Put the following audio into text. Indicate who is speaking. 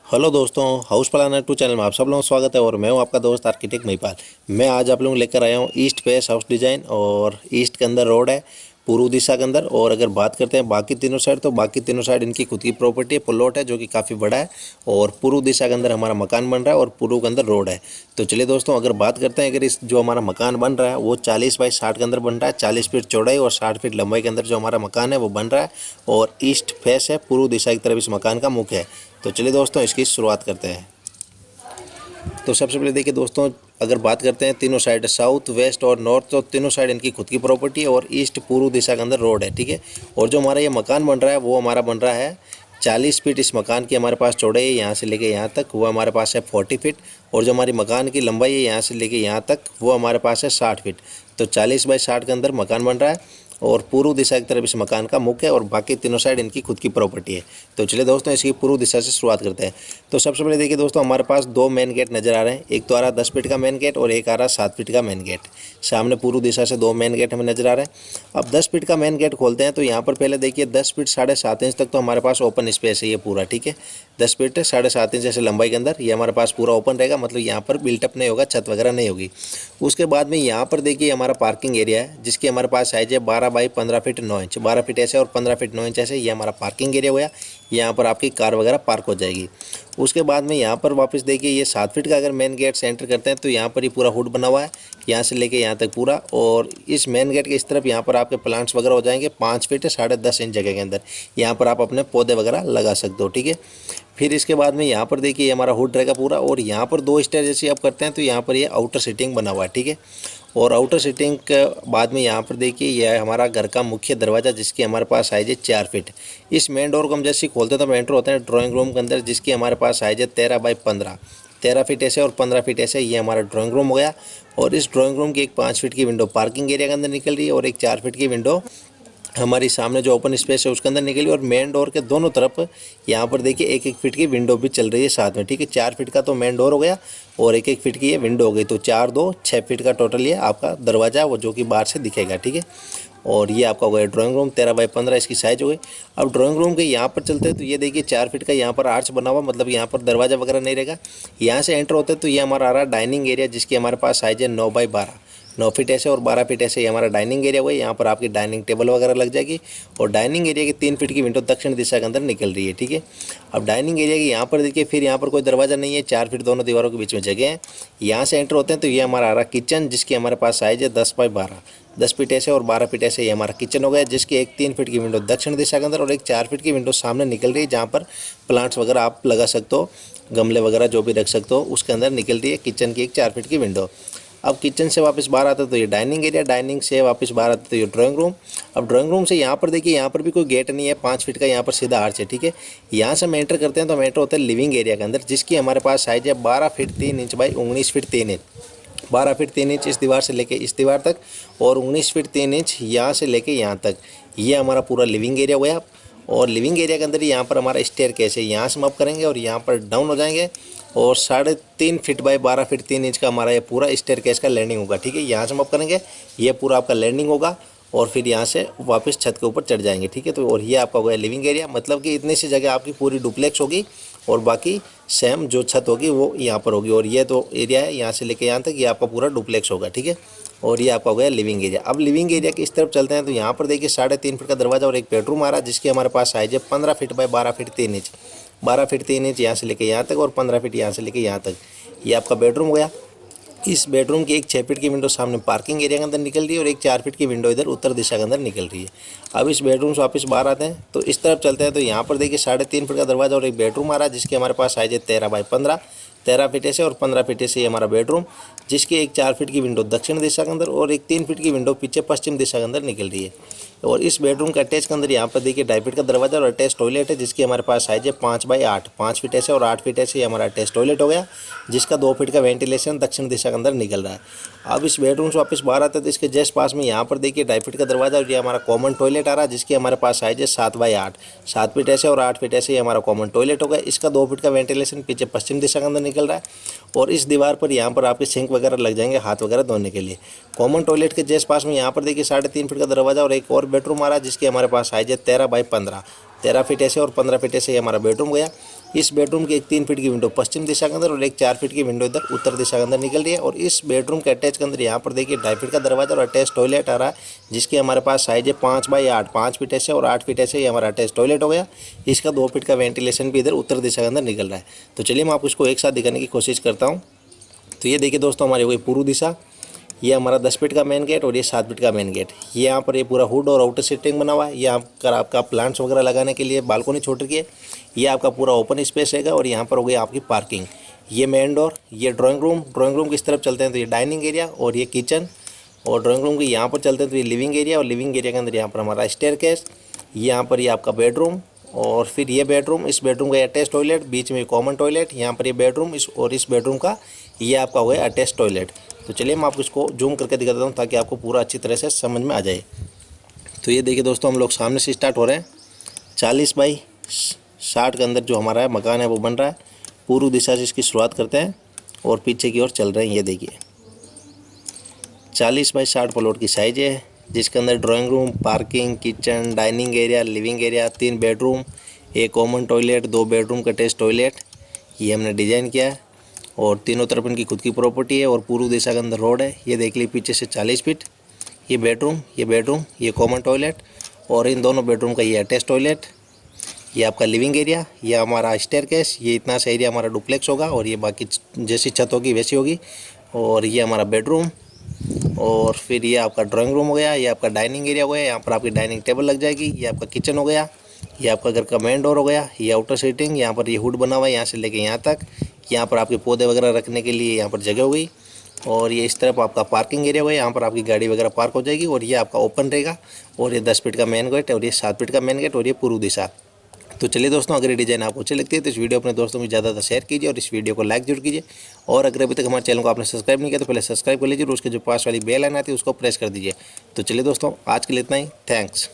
Speaker 1: Hello दोस्तों, house planner to channel में आप सब लोगों का स्वागत है। और मैं हूं आपका दोस्त आर्किटेक्ट महिपाल। मैं आज आप लोगों को लेकर आया हूं ईस्ट फेस हाउस डिज़ाइन। और ईस्ट के अंदर रोड है, पूर्व दिशा के अंदर। और अगर बात करते हैं बाकी तीनों साइड, तो बाकी तीनों साइड इनकी खुद की प्रॉपर्टी है, प्लॉट है जो कि काफ़ी बड़ा है। और पूर्व दिशा के अंदर हमारा मकान बन रहा है और पूर्व के अंदर रोड है। तो चलिए दोस्तों, अगर बात करते हैं, अगर इस जो हमारा मकान बन रहा है वो 40 बाई 60 के अंदर बन रहा है। 40 फीट चौड़ाई और 60 फीट लंबाई के अंदर जो हमारा मकान है वो बन रहा है। और ईस्ट फेस है, पूर्व दिशा की तरफ इस मकान का मुख है। तो चलिए दोस्तों, इसकी शुरुआत करते हैं। तो सबसे पहले देखिए दोस्तों, अगर बात करते हैं तीनों साइड साउथ वेस्ट और नॉर्थ, तो तीनों साइड इनकी खुद की प्रॉपर्टी है। और ईस्ट पूर्व दिशा के अंदर रोड है, ठीक है। और जो हमारा ये मकान बन रहा है वो हमारा बन रहा है 40 फीट। इस मकान की हमारे पास चौड़ाई है यहाँ से लेके यहाँ तक, वो हमारे पास है 40 फीट। और जो हमारी मकान की लंबाई है यहाँ से लेके यहाँ तक, वो हमारे पास है 60 फीट। तो 40 बाई 60 के अंदर मकान बन रहा है। और पूर्व दिशा की तरफ इस मकान का मुख है और बाकी तीनों साइड इनकी खुद की प्रॉपर्टी है। तो चलिए दोस्तों, इसकी पूर्व दिशा से शुरुआत करते हैं। तो सबसे पहले देखिए दोस्तों, हमारे पास दो मेन गेट नज़र आ रहे हैं। एक तो आ रहा है 10 फीट का मेन गेट और एक आ रहा है 7 फीट का मेन गेट। सामने पूर्व दिशा से दो मेन गेट हमें नज़र आ रहे हैं। अब 10 फीट का मेन गेट खोलते हैं तो यहाँ पर पहले देखिए 10 फीट 7.5 इंच तक तो हमारे पास ओपन स्पेस है ये पूरा, ठीक है। 10 फीट 7.5 इंच ऐसे लंबाई के अंदर ये हमारे पास पूरा ओपन रहेगा, मतलब यहाँ पर बिल्टअप नहीं होगा, छत वगैरह नहीं होगी। उसके बाद में यहाँ पर देखिए हमारा पार्किंग एरिया है, जिसकी हमारे पास साइज है 12 बाई 15 फीट 9 इंच। 12 फीट ऐसे और 15 फीट 9 इंच ऐसे, ये हमारा पार्किंग एरिया हुआ। यहाँ पर आपकी कार वगैरह पार्क हो जाएगी। उसके बाद में यहाँ पर वापस देखिए ये 7 फीट का अगर मेन गेट से एंटर करते हैं तो यहाँ पर ये पूरा हुड बना हुआ है, यहाँ से लेके यहाँ तक पूरा। और इस मेन गेट के इस तरफ यहाँ पर आपके प्लांट्स वगैरह हो जाएंगे 5 फीट 10.5 इंच जगह के अंदर। यहाँ पर आप अपने पौधे वगैरह लगा सकते हो, ठीक है। फिर इसके बाद में यहाँ पर देखिए हमारा हुड रहेगा पूरा। और यहाँ पर 2 स्टेयर जैसे आप करते हैं तो यहाँ पर ये आउटर सीटिंग बना हुआ है, ठीक है। और आउटर सीटिंग के बाद में यहाँ पर देखिए यह है हमारा घर का मुख्य दरवाज़ा, जिसकी हमारे पास साइज है 4 फीट। इस मेन डोर को हम जैसे ही खोलते हैं तो हम एंटर होते हैं ड्राइंग रूम के अंदर, जिसकी हमारे पास साइज है 13 बाई 15। 13 फीट ऐसे और 15 फीट ऐसे, ये हमारा ड्राइंग रूम हो गया। और इस ड्राइंग रूम की एक 5 फीट की विंडो पार्किंग एरिया के अंदर निकल रही है और एक 4 फीट की विंडो हमारी सामने जो ओपन स्पेस है उसके अंदर निकली। और मेन डोर के दोनों तरफ यहाँ पर देखिए 1-1 फीट की विंडो भी चल रही है साथ में, ठीक है। 4 फीट का तो मेन डोर हो गया और 1-1 फीट की ये विंडो हो गई। तो 4 2 6 फीट का टोटल ये आपका दरवाज़ा है, वो जो कि बाहर से दिखेगा, ठीक है। और ये आपका हो गया ड्राइंग रूम 13 बाई 15 इसकी साइज हो गई। अब ड्राइंग रूम के यहाँ पर चलते हैं तो ये देखिए 4 फीट का यहाँ पर आर्च बना हुआ, मतलब यहाँ पर दरवाज़ा वगैरह नहीं रहेगा। यहाँ से एंटर होते हैं तो ये हमारा आ रहा है डाइनिंग एरिया, जिसकी हमारे पास साइज है 9 बाई 12। 9 फीट ऐसे और 12 फीट ऐसे, ये हमारा डाइनिंग एरिया हुआ है। यहाँ पर आपकी डाइनिंग टेबल वगैरह लग जाएगी। और डाइनिंग एरिया की 3 फीट की विंडो दक्षिण दिशा के अंदर निकल रही है, ठीक है। अब डाइनिंग एरिया की यहाँ पर देखिए फिर यहाँ पर कोई दरवाज़ा नहीं है, 4 फीट दोनों दीवारों के बीच में जगह है। यहाँ से एंटर होते हैं तो ये हमारा आ रहा किचन, जिसकी हमारे पास साइज है 10 बाई 12। 10 फीट ऐसे और 12 फीट ऐसे, ये हमारा किचन हो गया, जिसकी एक 3 फीट की विंडो दक्षिण दिशा के अंदर और एक 4 फीट की विंडो सामने निकल रही है, जहाँ पर प्लांट्स वगैरह आप लगा सकते हो, गमले वगैरह जो भी रख सकते हो, उसके अंदर निकल रही है किचन की एक 4 फीट की विंडो। अब किचन से वापस बाहर आता है तो ये डाइनिंग एरिया, डाइनिंग से वापस बाहर आता है तो ये ड्राइंग रूम। अब ड्राइंग रूम से यहाँ पर देखिए यहाँ पर भी कोई गेट नहीं है, 5 फीट का यहाँ पर सीधा आर्च है, ठीक है। यहाँ से हम एंटर करते हैं तो हम एंटर होते हैं लिविंग एरिया के अंदर, जिसकी हमारे पास साइज है 12 feet 3 inch by 19 feet 3 inch. 12 feet 3 inch इस दीवार से लेके इस दीवार तक और 19 फीट 3 इंच यहाँ से लेके यहाँ तक, ये हमारा पूरा लिविंग एरिया हुआ। और लिविंग एरिया के अंदर यहाँ पर हमारा स्टेयर केस है, यहाँ से हम अप करेंगे और यहाँ पर डाउन हो जाएंगे। और 3.5 फीट बाई 12 फीट 3 इंच का हमारा ये पूरा स्टेयर केस का लैंडिंग होगा, ठीक है। यहाँ से हम अप करेंगे, ये पूरा आपका लैंडिंग होगा और फिर यहाँ से वापस छत के ऊपर चढ़ जाएंगे, ठीक है। तो और ये आपका होगा लिविंग एरिया, मतलब कि इतनी सी जगह आपकी पूरी डुप्लेक्स होगी और बाकी सेम जो छत होगी वो यहाँ पर होगी। और ये तो एरिया है यहाँ से लेके यहाँ तक, ये आपका पूरा डुप्लेक्स होगा, ठीक है। और ये आपका हो गया लिविंग एरिया। अब लिविंग एरिया की इस तरफ चलते हैं तो यहाँ पर देखिए 3.5 फीट का दरवाज़ा और एक बेडरूम आ रहा है, जिसकी हमारे पास साइज है 15 feet by 12 feet 3 inch. 12 feet 3 inch यहाँ से लेके यहाँ तक और 15 फीट यहाँ से लेके यहाँ तक, ये आपका बेडरूम हो गया। इस बेडरूम की एक 6 फीट की विंडो सामने पार्किंग एरिया के अंदर निकल रही है और एक 4 फीट की विंडो इधर उत्तर दिशा के अंदर निकल रही है। अब इस बेडरूम से वापस बाहर आते हैं तो इस तरफ चलते हैं तो यहाँ पर देखिए 3.5 फीट का दरवाज़ा और एक बेडरूम आ रहा है, जिसके हमारे पास साइज है 13 बाई 15। 13 फीट ऐसे और 15 फीट ऐसे, ये हमारा बेडरूम, जिसकी एक 4 फीट की विंडो दक्षिण दिशा के अंदर और एक 3 फीट की विंडो पीछे पश्चिम दिशा के अंदर निकल रही है। और इस बेडरूम के अटैच के अंदर यहाँ पर देखिए 2.5 फीट का दरवाजा और अटैच टॉयलेट है, जिसकी हमारे पास साइज है 5 बाई 8। 5 फीट ऐसे और 8 फीट ऐसे, ये हमारा अटैच टॉयलेट हो गया, जिसका 2 फीट का वेंटिलेशन दक्षिण दिशा के अंदर निकल रहा है। अब इस बेडरूम से वापस बाहर आते हैं तो इसके जस्ट पास में यहाँ पर देखिए 2.5 फीट का दरवाजा और ये हमारा कॉमन टॉयलेट आ रहा है, जिसकी हमारे पास साइज है 7 बाई 8। 7 फीट ऐसे और 8 फीट ऐसे, ये हमारा कॉमन टॉयलेट हो गया, इसका 2 फीट का वेंटिलेशन पीछे पश्चिम दिशा के अंदर निकल रहा है। और इस दीवार पर यहाँ पर आपके सिंक वगैरह लग जाएंगे हाथ वगैरह धोने के लिए। कॉमन टॉयलेट के जस्ट पास में यहाँ पर देखिए 3.5 फीट का दरवाजा और एक और बेडरूम आ रहा है, जिसकी हमारे पास साइज है 13 बाई 15। 13 फीट ऐसे और 15 फीट ऐसे, ये हमारा बेडरूम गया। इस बेडरूम की एक 3 फीट की विंडो पश्चिम दिशा के अंदर और एक 4 फीट की विंडो इधर उत्तर दिशा के अंदर निकल रही है। और इस बेडरूम के अटैच के अंदर यहाँ पर देखिए 2.5 फीट का दरवाजा और अटैच टॉयलेट आ रहा है, जिसकी हमारे पास साइज है 5 बाई 8, 5 फीट ऐसे और 8 फीट ऐसे, ये हमारा अटैच टॉयलेट हो गया। इसका 2 फीट का वेंटिलेशन भी इधर उत्तर दिशा के अंदर निकल रहा है। तो चलिए मैं आपको इसको एक साथ दिखाने की कोशिश करता हूँ। तो ये देखिए दोस्तों, हमारी हो गई पूर्व दिशा, ये हमारा 10 फीट का मेन गेट और ये 7 फीट का मेन गेट। ये यहाँ पर ये पूरा हुड और आउटर सीटिंग बना हुआ है। यहाँ पर आपका प्लांट्स वगैरह लगाने के लिए बालकोनी छोड़ रखी है। ये आपका पूरा ओपन स्पेस रहेगा। और यहाँ पर हो गई आपकी पार्किंग। ये मेन डोर, ये ड्राइंग रूम की इस तरफ चलते हैं तो ये डाइनिंग एरिया और ये किचन। और ड्राइंग रूम के यहाँ पर चलते हैं तो ये लिविंग एरिया, और लिविंग एरिया के अंदर यहाँ पर हमारा स्टेयरकेस। यहाँ पर ये आपका बेडरूम और फिर ये बेडरूम, इस बेडरूम का अटैच टॉयलेट, बीच में कॉमन टॉयलेट, यहाँ पर ये बेडरूम, इस बेडरूम का ये आपका हुआ है अटैच टॉयलेट। तो चलिए मैं आपको इसको जूम करके दिखा देता हूँ ताकि आपको पूरा अच्छी तरह से समझ में आ जाए। तो ये देखिए दोस्तों, हम लोग सामने से स्टार्ट हो रहे हैं। 40 बाई 60 के अंदर जो हमारा मकान है वो बन रहा है। पूर्व दिशा से इसकी शुरुआत करते हैं और पीछे की ओर चल रहे हैं। ये देखिए 40 बाई 60 प्लॉट की साइज है, जिसके अंदर drawing room, parking, kitchen, dining area, living area, 3 bedroom, एक कॉमन टॉयलेट, 2 बेडरूम का अटैच टॉयलेट, ये हमने डिज़ाइन किया है। और तीनों तरफ इनकी खुद की प्रॉपर्टी है और पूर्व दिशा के अंदर रोड है। ये देख लीजिए पीछे से 40 फीट, ये बेडरूम, ये कॉमन टॉयलेट और इन दोनों बेडरूम का ये अटैच टॉयलेट। ये आपका लिविंग एरिया, ये हमारा स्टेयरकेस, ये इतना सा एरिया हमारा डुप्लेक्स होगा और ये बाकी जैसी छत होगी वैसी होगी। और ये हमारा बेडरूम और फिर ये आपका ड्राइंग रूम हो गया, ये आपका डाइनिंग एरिया हो गया, यहाँ पर आपकी डाइनिंग टेबल लग जाएगी। ये आपका किचन हो गया, ये आपका घर का मेन डोर हो गया, ये आउटर सीटिंग, यहाँ पर ये हुड बना हुआ है यहाँ से लेके यहाँ तक। यहाँ पर आपके पौधे वगैरह रखने के लिए यहाँ पर जगह हो गई। और ये इस तरफ आपका पार्किंग एरिया हो गया, यहाँ पर आपकी गाड़ी वगैरह पार्क हो जाएगी। और ये आपका ओपन रहेगा। और ये 10 फीट का मेन गेट और ये 7 फीट का मेन गेट और ये पूर्व दिशा। तो चलिए दोस्तों, अगर ये डिज़ाइन आपको अच्छी लगती है तो इस वीडियो अपने दोस्तों में ज़्यादा शेयर कीजिए और इस वीडियो को लाइक जरूर कीजिए। और अगर अभी तक हमारे चैनल को आपने सब्सक्राइब नहीं किया तो पहले सब्सक्राइब कर लीजिए और उसके जो पास वाली बेल आइकन आती है उसको प्रेस कर दीजिए। तो चलिए दोस्तों, आज के लिए इतना ही। थैंक्स।